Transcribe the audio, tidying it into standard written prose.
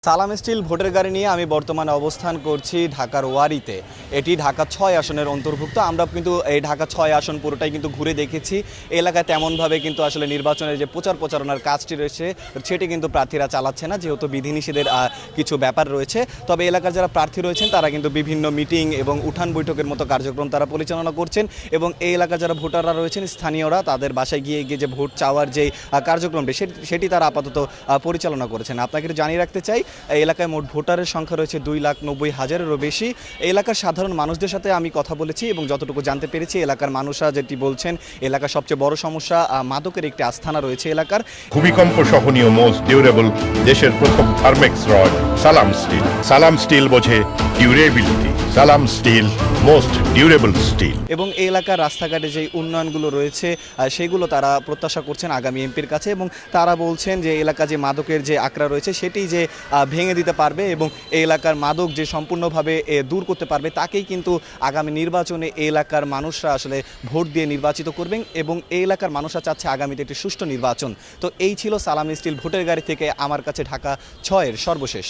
সালাম স্টিল ভোটের গাড়ি নিয়ে আমি বর্তমানে অবস্থান করছি ঢাকার ওয়ারিতে। এটি ঢাকা ৬ আসনের অন্তর্ভুক্ত। আমরা কিন্তু এই ঢাকা ৬ আসন পুরোটাই কিন্তু ঘুরে দেখেছি। এলাকায় তেমনভাবে কিন্তু আসলে নির্বাচনের যে প্রচারণার কাজটি রয়েছে সেটি কিন্তু প্রার্থীরা চালাচ্ছে না, যেহেতু বিধিনিষেধের কিছু ব্যাপার রয়েছে। তবে এলাকার যারা প্রার্থী রয়েছেন তারা কিন্তু বিভিন্ন মিটিং এবং উঠান বৈঠকের মতো কার্যক্রম তারা পরিচালনা করছেন, এবং এই এলাকার যারা ভোটাররা রয়েছেন স্থানীয়রা তাদের বাসায় গিয়ে যে ভোট চাওয়ার যে কার্যক্রমটি সেটি তারা আপাতত পরিচালনা করেছেন। আপনাকে জানিয়ে রাখতে চাই, এই এলাকায় মোট ভোটারের সংখ্যা রয়েছে 2,90,000-এরও বেশি। এই এলাকার সাধারণ মানুষদের সাথে আমি কথা বলেছি এবং যতটুকু জানতে পেরেছি এলাকার মানুষরা যেটি বলছেন, এলাকার সবচেয়ে বড় সমস্যা মাদকের একটি আস্থানা রয়েছে এলাকার। ভূমিকম্প সহনীয় মোস্ট ডিউরেবল দেশের প্রথম থার্মেক্স রড সালাম স্টিল। সালাম স্টিল বোঝে ডিউরেবিলিটি। সালাম স্টিল মোস্ট ডিউরেবল স্টিল। এবং এই এলাকার রাস্তাঘাটে যে উন্নয়নগুলো রয়েছে সেগুলো তারা প্রত্যাশা করছেন আগামী এমপির কাছে, এবং তারা বলছেন যে এলাকা যে মাদকের যে আঁকড়া রয়েছে সেটি যে ভেঙে দিতে পারবে এবং এই এলাকার মাদক যে সম্পূর্ণভাবে দূর করতে পারবে তাকেই কিন্তু আগামী নির্বাচনে এই এলাকার মানুষরা আসলে ভোট দিয়ে নির্বাচিত করবেন, এবং এই এলাকার মানুষরা চাচ্ছে আগামীতে একটি সুষ্ঠু নির্বাচন। তো এই ছিল সালাম স্টিল ভোটের গাড়ি থেকে আমার কাছে ঢাকা ৬-এর সর্বশেষ।